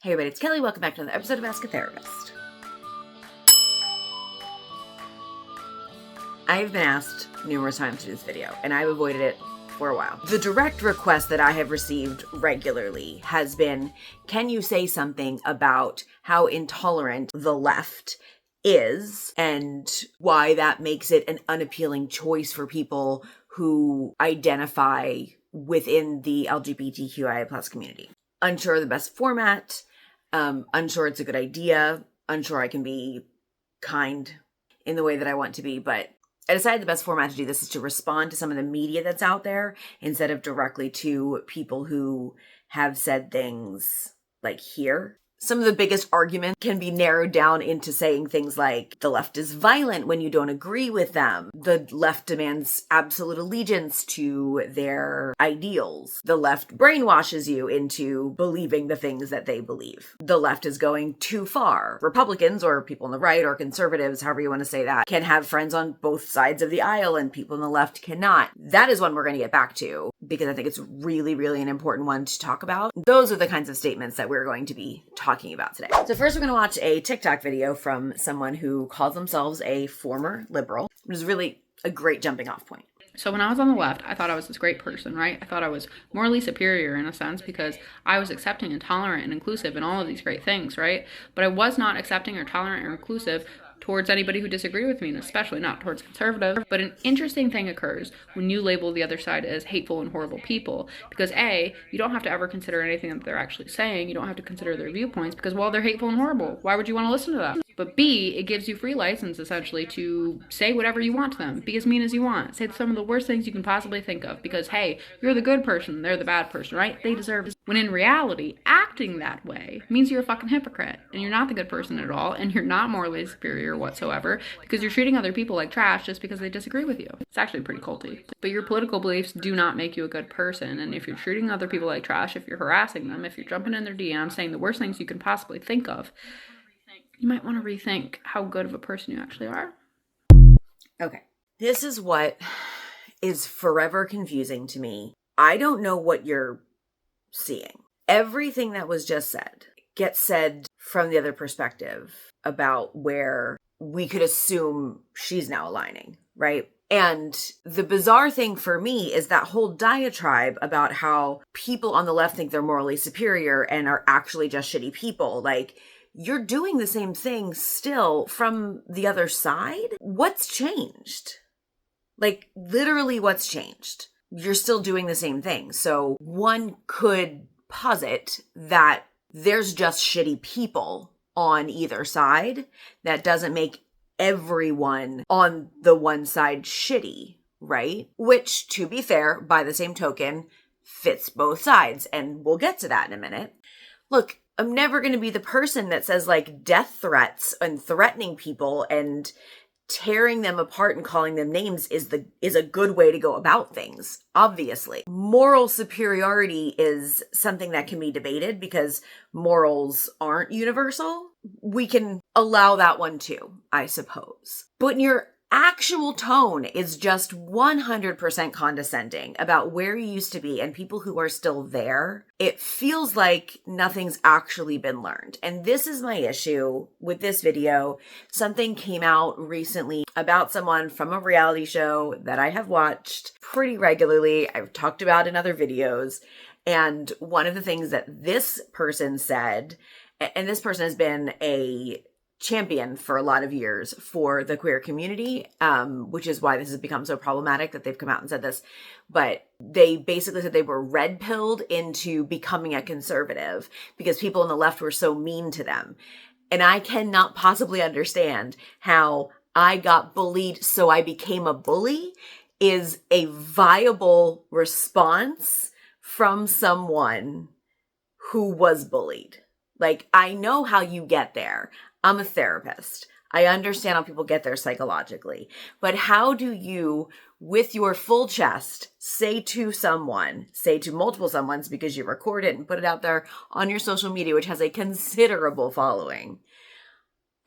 Hey everybody, it's Kelly. Welcome back to another episode of Ask a Therapist. I've been asked numerous times to do this video, and I've avoided it for a while. The direct request that I have received regularly has been, can you say something about how intolerant the left is and why that makes it an unappealing choice for people who identify within the LGBTQIA+ community? Unsure of the best format, unsure it's a good idea, unsure I can be kind in the way that I want to be, but I decided the best format to do this is to respond to some of the media that's out there instead of directly to people who have said things like here. Some of the biggest arguments can be narrowed down into saying things like, the left is violent when you don't agree with them. The left demands absolute allegiance to their ideals. The left brainwashes you into believing the things that they believe. The left is going too far. Republicans, or people on the right, or conservatives, however you want to say that, can have friends on both sides of the aisle and people on the left cannot. That is one we're going to get back to because I think it's really, really an important one to talk about. Those are the kinds of statements that we're going to be talking about today. So first we're going to watch a TikTok video from someone who calls themselves a former liberal, which is really a great jumping off point. So when I was on the left, I thought I was this great person, right? I thought I was morally superior in a sense because I was accepting and tolerant and inclusive and all of these great things, right? But I was not accepting or tolerant or inclusive towards anybody who disagreed with me, and especially not towards conservatives. But an interesting thing occurs when you label the other side as hateful and horrible people, because A, you don't have to ever consider anything that they're actually saying. You don't have to consider their viewpoints because, well, they're hateful and horrible. Why would you want to listen to them? But B, it gives you free license, essentially, to say whatever you want to them. Be as mean as you want. Say some of the worst things you can possibly think of because, hey, you're the good person, they're the bad person, right? They deserve it. When in reality, acting that way means you're a fucking hypocrite, and you're not the good person at all, and you're not morally superior whatsoever because you're treating other people like trash just because they disagree with you. It's actually pretty culty. But your political beliefs do not make you a good person, and if you're treating other people like trash, if you're harassing them, if you're jumping in their DMs saying the worst things you can possibly think of, you might want to rethink how good of a person you actually are. Okay. This is what is forever confusing to me. I don't know what you're seeing. Everything that was just said gets said from the other perspective about where we could assume she's now aligning, right? And the bizarre thing for me is that whole diatribe about how people on the left think they're morally superior and are actually just shitty people. Like, you're doing the same thing still from the other side. What's changed? Like, literally what's changed? You're still doing the same thing. So one could posit that there's just shitty people on either side. That doesn't make everyone on the one side shitty, right? Which, to be fair, by the same token, fits both sides. And we'll get to that in a minute. Look, I'm never going to be the person that says like death threats and threatening people and tearing them apart and calling them names is a good way to go about things. Obviously, moral superiority is something that can be debated because morals aren't universal. We can allow that one too, I suppose. But your actual tone is just 100% condescending about where you used to be and people who are still there. It feels like nothing's actually been learned. And this is my issue with this video. Something came out recently about someone from a reality show that I have watched pretty regularly. I've talked about in other videos. And one of the things that this person said, and this person has been a champion for a lot of years for the queer community, which is why this has become so problematic that they've come out and said this. But they basically said they were red-pilled into becoming a conservative because people on the left were so mean to them. And I cannot possibly understand how I got bullied, so I became a bully is a viable response from someone who was bullied. Like, I know how you get there. I'm a therapist. I understand how people get there psychologically. But how do you, with your full chest, say to multiple someones, because you record it and put it out there on your social media, which has a considerable following,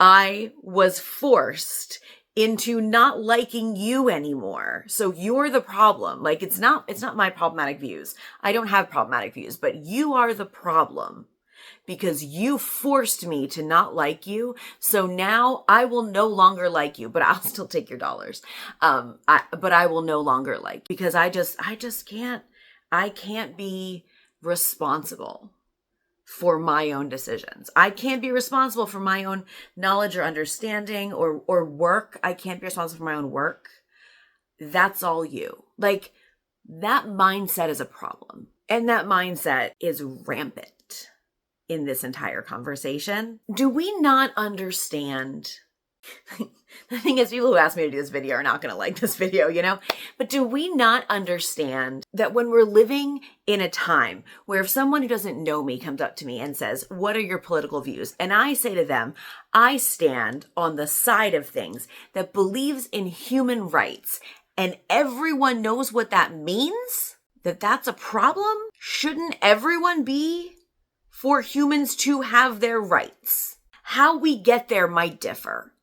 I was forced into not liking you anymore. So you're the problem. Like, it's not my problematic views. I don't have problematic views, but you are the problem. because you forced me to not like you. So now I will no longer like you, but I'll still take your dollars. But I will no longer like, because I just can't be responsible for my own decisions. I can't be responsible for my own knowledge or understanding or work. I can't be responsible for my own work. That's all you. Like, that mindset is a problem. And that mindset is rampant in this entire conversation. Do we not understand? The thing is, people who ask me to do this video are not going to like this video, you know? But do we not understand that when we're living in a time where if someone who doesn't know me comes up to me and says, what are your political views? And I say to them, I stand on the side of things that believes in human rights, and everyone knows what that means, that's a problem? Shouldn't everyone be for humans to have their rights? How we get there might differ.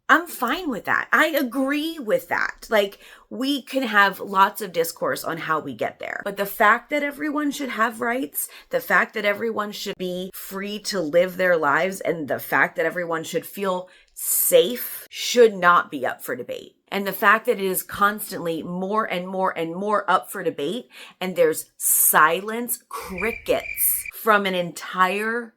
I'm fine with that. I agree with that. Like, we can have lots of discourse on how we get there. But the fact that everyone should have rights, the fact that everyone should be free to live their lives, and the fact that everyone should feel safe should not be up for debate. And the fact that it is constantly more and more and more up for debate, and there's silence, crickets from an entire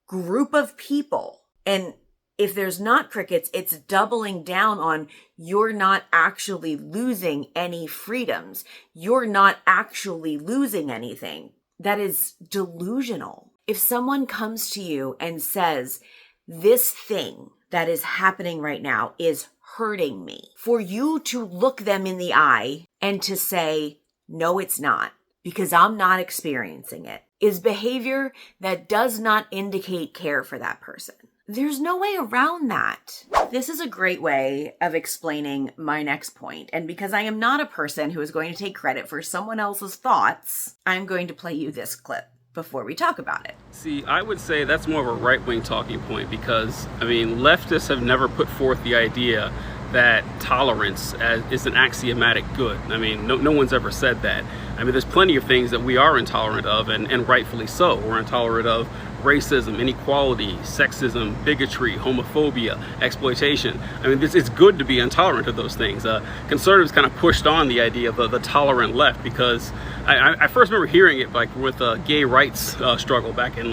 group of people. And if there's not crickets, it's doubling down on you're not actually losing any freedoms. You're not actually losing anything. That is delusional. If someone comes to you and says, this thing that is happening right now is hurting me, for you to look them in the eye and to say, no, it's not, because I'm not experiencing it, is behavior that does not indicate care for that person. There's no way around that. This is a great way of explaining my next point. And because I am not a person who is going to take credit for someone else's thoughts, I'm going to play you this clip before we talk about it. See, I would say that's more of a right-wing talking point because, leftists have never put forth the idea that tolerance is an axiomatic good. No one's ever said that. There's plenty of things that we are intolerant of, and rightfully so. We're intolerant of racism, inequality, sexism, bigotry, homophobia, exploitation. It's good to be intolerant of those things. Conservatives kind of pushed on the idea of the tolerant left because I first remember hearing it with gay rights struggle back in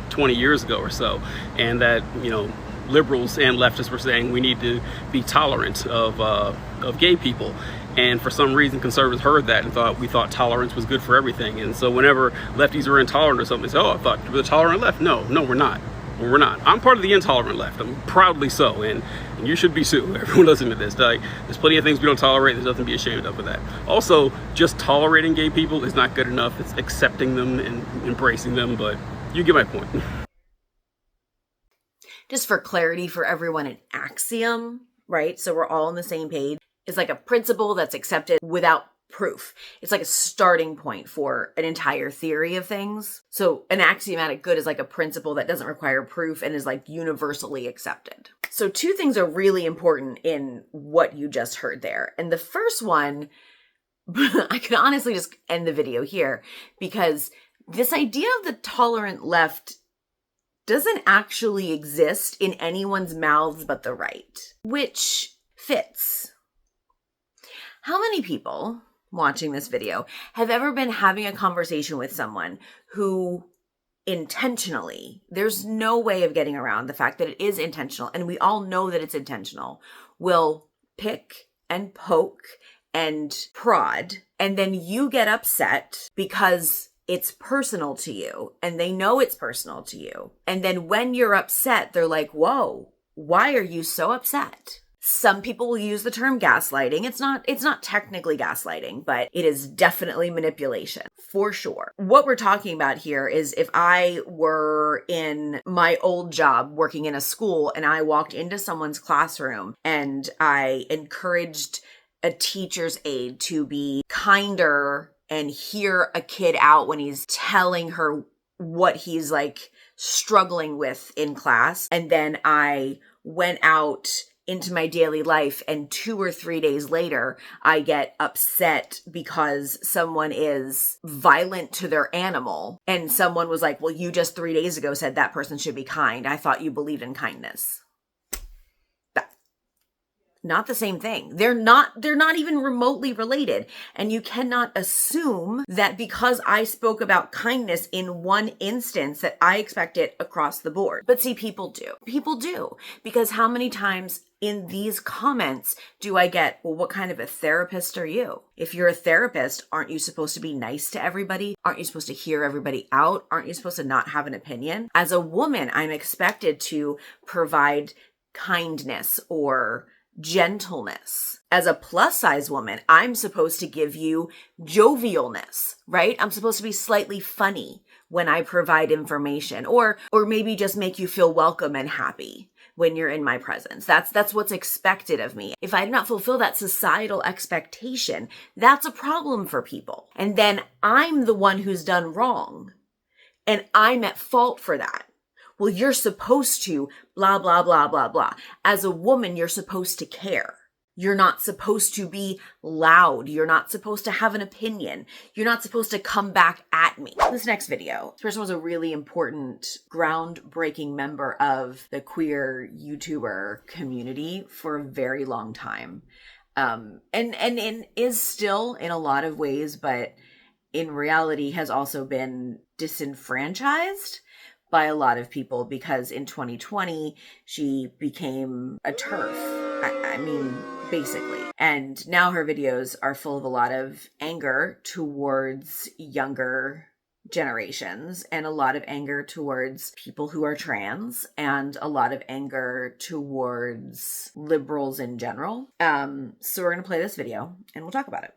20 years ago or so, and that liberals and leftists were saying we need to be tolerant of gay people. And for some reason, conservatives heard that and we thought tolerance was good for everything. And so whenever lefties were intolerant or something, they said, oh, I thought we're the tolerant left. No, we're not. We're not. I'm part of the intolerant left. I'm proudly so. And you should be too. Everyone listening to this. There's plenty of things we don't tolerate. There's nothing to be ashamed of for that. Also, just tolerating gay people is not good enough. It's accepting them and embracing them. But you get my point. Just for clarity for everyone, an axiom, right? So we're all on the same page. It's like a principle that's accepted without proof. It's like a starting point for an entire theory of things. So an axiomatic good is like a principle that doesn't require proof and is universally accepted. So two things are really important in what you just heard there. And the first one, I can honestly just end the video here because this idea of the tolerant left doesn't actually exist in anyone's mouths but the right, which fits. How many people watching this video have ever been having a conversation with someone who intentionally, there's no way of getting around the fact that it is intentional, and we all know that it's intentional, will pick and poke and prod, and then you get upset because it's personal to you, and they know it's personal to you. And then when you're upset, they're like, whoa, why are you so upset? Some people will use the term gaslighting. It's not technically gaslighting, but it is definitely manipulation, for sure. What we're talking about here is if I were in my old job working in a school and I walked into someone's classroom and I encouraged a teacher's aide to be kinder and hear a kid out when he's telling her what he's struggling with in class, and then I went out into my daily life, and 2 or 3 days later, I get upset because someone is violent to their animal, and someone was like, well, you just 3 days ago said that person should be kind. I thought you believed in kindness. Not the same thing. They're not even remotely related. And you cannot assume that because I spoke about kindness in one instance that I expect it across the board. But see, people do. People do. Because how many times in these comments do I get, well, what kind of a therapist are you? If you're a therapist, aren't you supposed to be nice to everybody? Aren't you supposed to hear everybody out? Aren't you supposed to not have an opinion? As a woman, I'm expected to provide kindness or gentleness. As a plus size woman, I'm supposed to give you jovialness, right? I'm supposed to be slightly funny when I provide information, or maybe just make you feel welcome and happy when you're in my presence. That's what's expected of me. If I do not fulfill that societal expectation, that's a problem for people. And then I'm the one who's done wrong, and I'm at fault for that. Well, you're supposed to blah, blah, blah, blah, blah. As a woman, you're supposed to care. You're not supposed to be loud. You're not supposed to have an opinion. You're not supposed to come back at me. This next video, this person was a really important, groundbreaking member of the queer YouTuber community for a very long time. And is still in a lot of ways, but in reality has also been disenfranchised by a lot of people, because in 2020, she became a TERF. I mean, basically. And now her videos are full of a lot of anger towards younger generations, and a lot of anger towards people who are trans, and a lot of anger towards liberals in general. So we're going to play this video and we'll talk about it.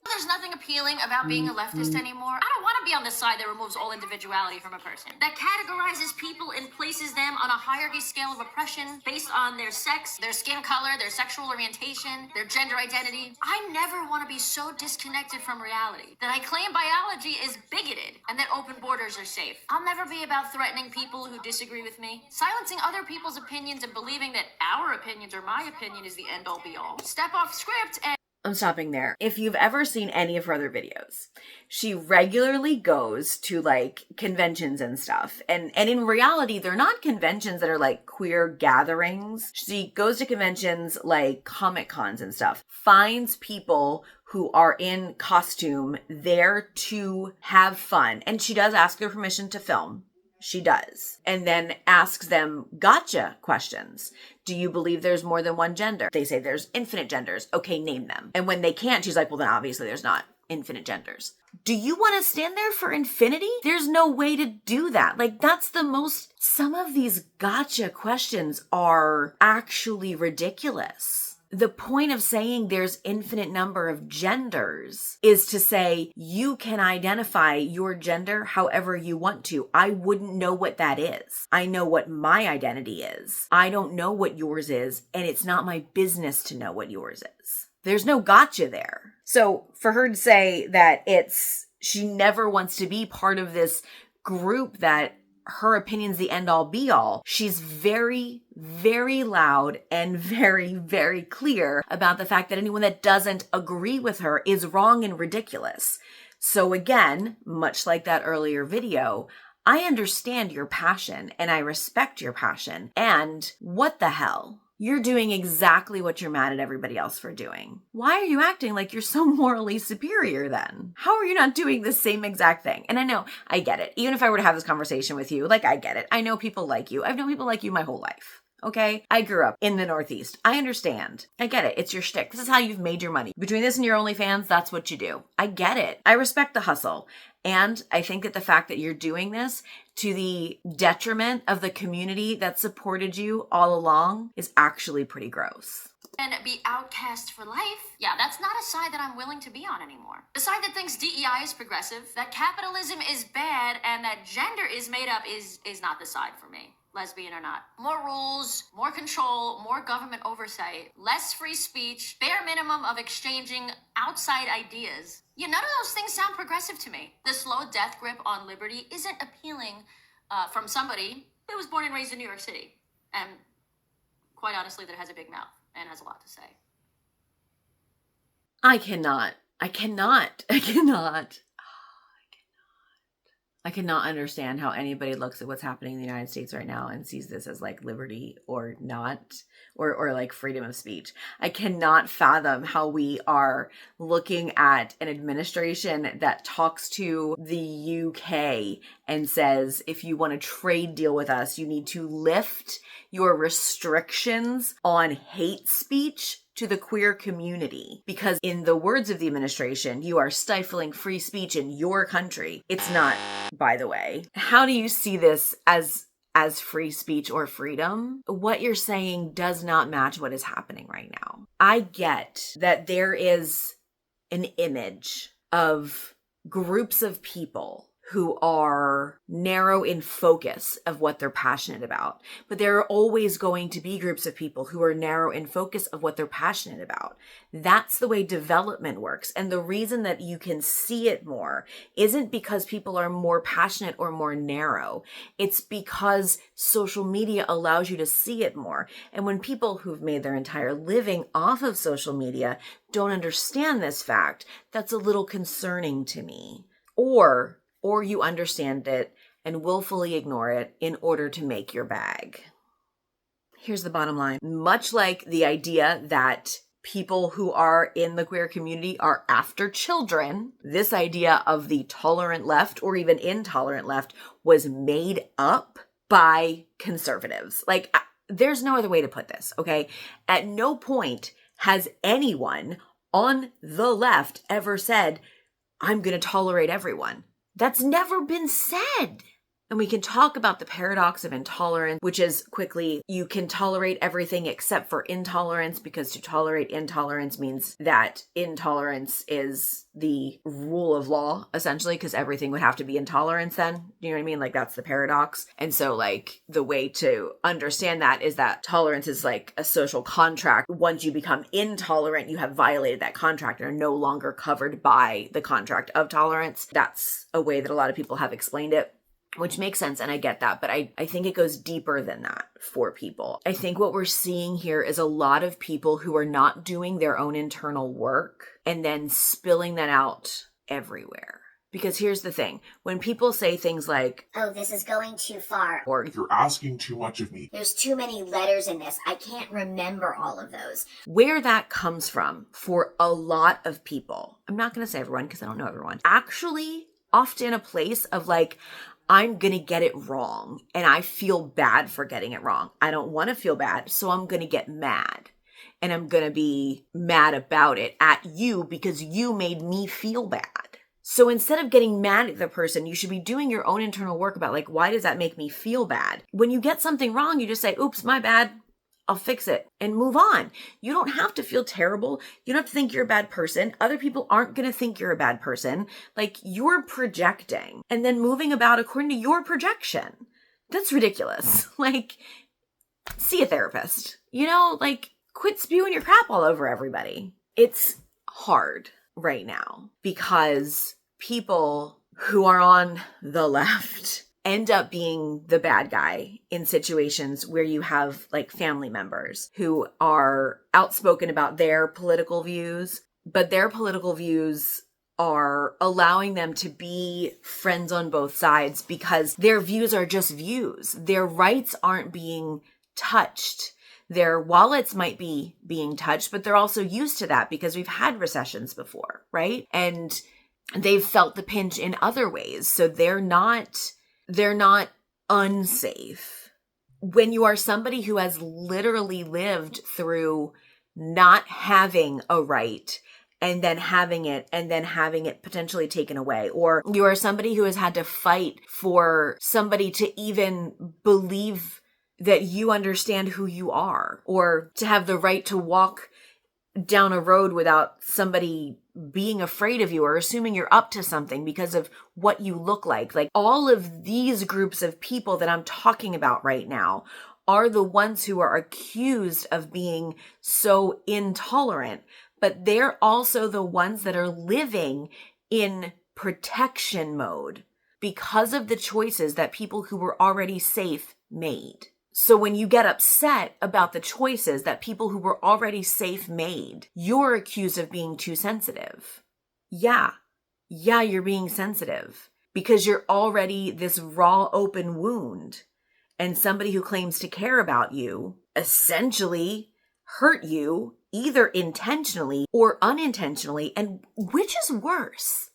There's nothing appealing about being a leftist anymore. I don't want to be on the side that removes all individuality from a person, that categorizes people and places them on a hierarchy scale of oppression based on their sex, their skin color, their sexual orientation, their gender identity. I never want to be so disconnected from reality that I claim biology is bigoted and that open borders are safe. I'll never be about threatening people who disagree with me, silencing other people's opinions and believing that our opinions or my opinion is the end-all be-all. Step off script and I'm stopping there. If you've ever seen any of her other videos, she regularly goes to like conventions and stuff. And in reality, they're not conventions that are like queer gatherings. She goes to conventions like Comic Cons and stuff, finds people who are in costume there to have fun. And she does ask their permission to film. She does. And then asks them gotcha questions. Do you believe there's more than one gender? They say there's infinite genders. Okay, name them. And when they can't, she's like, well, then obviously there's not infinite genders. Do you want to stand there for infinity? There's no way to do that. Like, that's the most, some of these gotcha questions are actually ridiculous. The point of saying there's infinite number of genders is to say you can identify your gender however you want to. I wouldn't know what that is. I know what my identity is. I don't know what yours is, and it's not my business to know what yours is. There's no gotcha there. So for her to say that she never wants to be part of this group that her opinion's the end all be all, she's very, very loud and very, very clear about the fact that anyone that doesn't agree with her is wrong and ridiculous. So again, much like that earlier video, I understand your passion and I respect your passion. And what the hell? You're doing exactly what you're mad at everybody else for doing. Why are you acting like you're so morally superior then? How are you not doing the same exact thing? And I know, I get it. Even if I were to have this conversation with you, like, I get it. I know people like you. I've known people like you my whole life. Okay? I grew up in the Northeast. I understand. I get it. It's your shtick. This is how you've made your money. Between this and your OnlyFans, that's what you do. I get it. I respect the hustle. And I think that the fact that you're doing this to the detriment of the community that supported you all along is actually pretty gross. And be outcast for life. Yeah, that's not a side that I'm willing to be on anymore. The side that thinks DEI is progressive, that capitalism is bad, and that gender is made up is not the side for me. Lesbian or not. More rules, more control, more government oversight, less free speech, bare minimum of exchanging outside ideas. Yeah, none of those things sound progressive to me. The slow death grip on liberty isn't appealing from somebody who was born and raised in New York City. And quite honestly, that has a big mouth and has a lot to say. I cannot understand how anybody looks at what's happening in the United States right now and sees this as like liberty or not, or like freedom of speech. I cannot fathom how we are looking at an administration that talks to the UK and says, if you want a trade deal with us, you need to lift your restrictions on hate speech to the queer community, because in the words of the administration, you are stifling free speech in your country. It's not, by the way. How do you see this as free speech or freedom? What you're saying does not match what is happening right now. I get that there is an image of groups of people who are narrow in focus of what they're passionate about. But there are always going to be groups of people who are narrow in focus of what they're passionate about. That's the way development works. And the reason that you can see it more isn't because people are more passionate or more narrow. It's because social media allows you to see it more. And when people who've made their entire living off of social media don't understand this fact, that's a little concerning to me. Or you understand it and willfully ignore it in order to make your bag. Here's the bottom line. Much like the idea that people who are in the queer community are after children, this idea of the tolerant left or even intolerant left was made up by conservatives. Like, there's no other way to put this, okay? At no point has anyone on the left ever said, I'm going to tolerate everyone. That's never been said. And we can talk about the paradox of intolerance, which is quickly, you can tolerate everything except for intolerance, because to tolerate intolerance means that intolerance is the rule of law, essentially, because everything would have to be intolerance then. You know what I mean? Like, that's the paradox. And so, like, the way to understand that is that tolerance is like a social contract. Once you become intolerant, you have violated that contract and are no longer covered by the contract of tolerance. That's a way that a lot of people have explained it, which makes sense, and I get that, but I think it goes deeper than that for people. I think what we're seeing here is a lot of people who are not doing their own internal work and then spilling that out everywhere. Because here's the thing, when people say things like, oh, this is going too far, or you're asking too much of me, there's too many letters in this, I can't remember all of those. Where that comes from for a lot of people, I'm not going to say everyone because I don't know everyone, actually often a place of like, I'm going to get it wrong and I feel bad for getting it wrong. I don't want to feel bad, so I'm going to get mad. And I'm going to be mad about it at you because you made me feel bad. So instead of getting mad at the person, you should be doing your own internal work about like, why does that make me feel bad? When you get something wrong, you just say, oops, my bad. I'll fix it and move on. You don't have to feel terrible. You don't have to think you're a bad person. Other people aren't going to think you're a bad person. Like, you're projecting and then moving about according to your projection. That's ridiculous. Like, see a therapist, you know, like, quit spewing your crap all over everybody. It's hard right now because people who are on the left end up being the bad guy in situations where you have like family members who are outspoken about their political views, but their political views are allowing them to be friends on both sides because their views are just views. Their rights aren't being touched. Their wallets might be being touched, but they're also used to that because we've had recessions before, right? And they've felt the pinch in other ways. So they're not unsafe. When you are somebody who has literally lived through not having a right and then having it potentially taken away, or you are somebody who has had to fight for somebody to even believe that you understand who you are, or to have the right to walk down a road without somebody being afraid of you or assuming you're up to something because of what you look like. Like, all of these groups of people that I'm talking about right now are the ones who are accused of being so intolerant, but they're also the ones that are living in protection mode because of the choices that people who were already safe made. So when you get upset about the choices that people who were already safe made, you're accused of being too sensitive. Yeah, you're being sensitive because you're already this raw, open wound. And somebody who claims to care about you essentially hurt you either intentionally or unintentionally. And which is worse?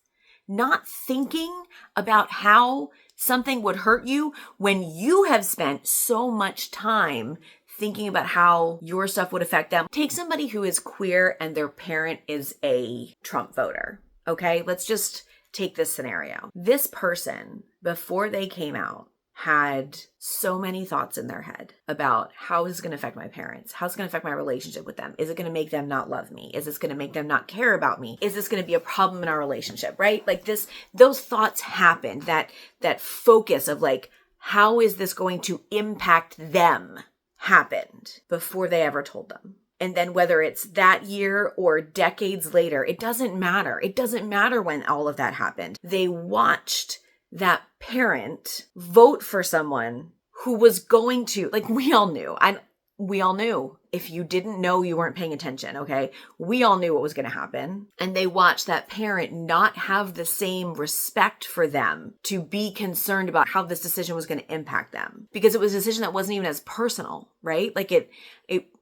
Not thinking about how something would hurt you when you have spent so much time thinking about how your stuff would affect them. Take somebody who is queer and their parent is a Trump voter. Okay, let's just take this scenario. This person, before they came out, had so many thoughts in their head about how is it going to affect my parents? How's it going to affect my relationship with them? Is it going to make them not love me? Is this going to make them not care about me? Is this going to be a problem in our relationship, right? Like those thoughts happened, that focus of like, how is this going to impact them happened before they ever told them. And then whether it's that year or decades later, it doesn't matter. It doesn't matter when all of that happened. They watched that parent vote for someone who was going to, like, we all knew. If you didn't know, you weren't paying attention, okay? We all knew what was going to happen. And they watched that parent not have the same respect for them to be concerned about how this decision was going to impact them. Because it was a decision that wasn't even as personal, right? Like it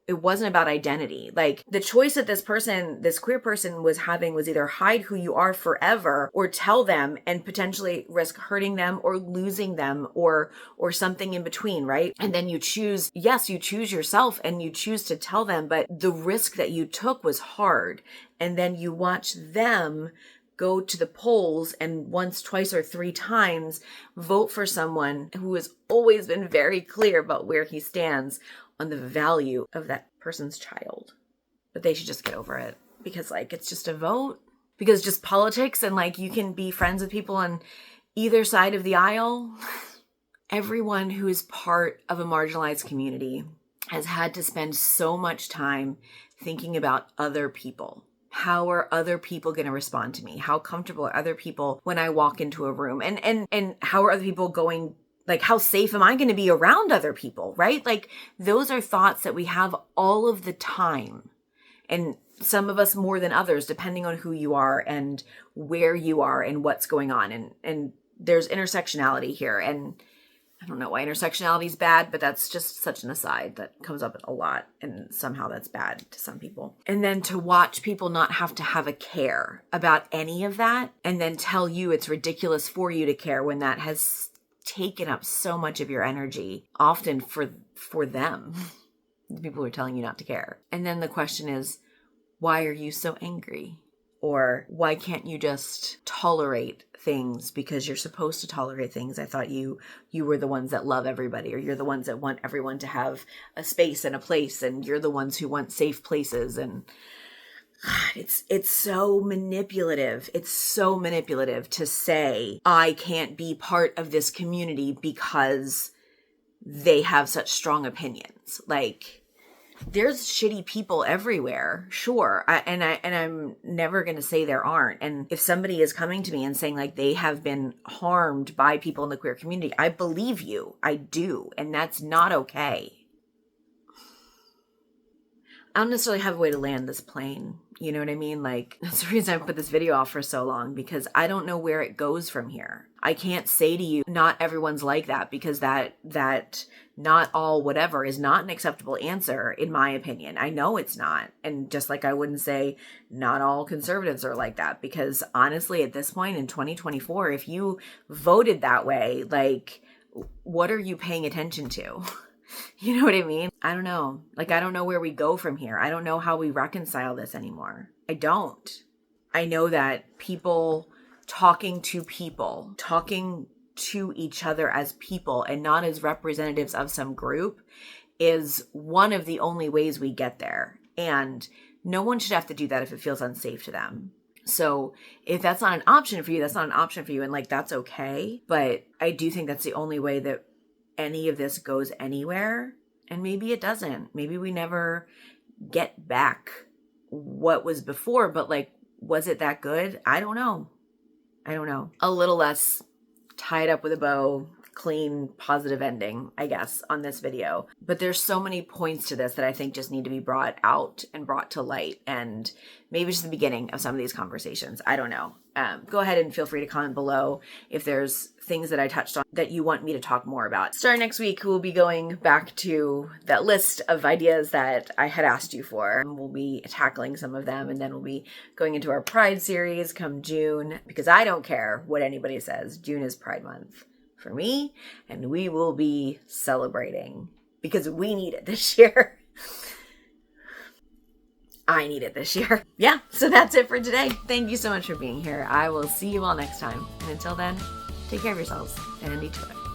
wasn't about identity. Like the choice that this queer person was having was either hide who you are forever or tell them and potentially risk hurting them or losing them or something in between, right? And then you choose yourself and you choose to tell them, but the risk that you took was hard. And then you watch them go to the polls and once, twice, or three times vote for someone who has always been very clear about where he stands on the value of that person's child. But they should just get over it because like it's just a vote, because just politics and like you can be friends with people on either side of the aisle. Everyone who is part of a marginalized community has had to spend so much time thinking about other people. How are other people going to respond to me? How comfortable are other people when I walk into a room? And how are other people going? Like, how safe am I going to be around other people, right? Like, those are thoughts that we have all of the time. And some of us more than others, depending on who you are and where you are and what's going on. And there's intersectionality here. And I don't know why intersectionality is bad, but that's just such an aside that comes up a lot. And somehow that's bad to some people. And then to watch people not have to have a care about any of that and then tell you it's ridiculous for you to care when that has taken up so much of your energy, often for them, the people who are telling you not to care. And then the question is, why are you so angry? Or why can't you just tolerate things because you're supposed to tolerate things? I thought you were the ones that love everybody, or you're the ones that want everyone to have a space and a place, and you're the ones who want safe places. And it's so manipulative. It's so manipulative to say, I can't be part of this community because they have such strong opinions. Like, there's shitty people everywhere, sure. And I'm never going to say there aren't. And if somebody is coming to me and saying like they have been harmed by people in the queer community, I believe you. I do. And that's not okay. I don't necessarily have a way to land this plane. You know what I mean? Like, that's the reason I put this video off for so long, because I don't know where it goes from here. I can't say to you, not everyone's like that, because that not all whatever is not an acceptable answer, in my opinion. I know it's not. And just like I wouldn't say not all conservatives are like that, because honestly, at this point in 2024, if you voted that way, like, what are you paying attention to? You know what I mean? I don't know. Like, I don't know where we go from here. I don't know how we reconcile this anymore. I don't. I know that people talking to each other as people and not as representatives of some group is one of the only ways we get there. And no one should have to do that if it feels unsafe to them. So if that's not an option for you, that's not an option for you. And like, that's okay. But I do think that's the only way that any of this goes anywhere. And maybe it doesn't. Maybe we never get back what was before, but like, was it that good? I don't know. A little less tied up with a bow, clean, positive ending, I guess, on this video. But there's so many points to this that I think just need to be brought out and brought to light. And maybe just the beginning of some of these conversations. I don't know. Go ahead and feel free to comment below if there's things that I touched on that you want me to talk more about. Starting next week, we'll be going back to that list of ideas that I had asked you for. We'll be tackling some of them, and then we'll be going into our Pride series come June, because I don't care what anybody says. June is Pride Month for me, and we will be celebrating because we need it this year. I need it this year. Yeah, so that's it for today. Thank you so much for being here. I will see you all next time. And until then, take care of yourselves and each other.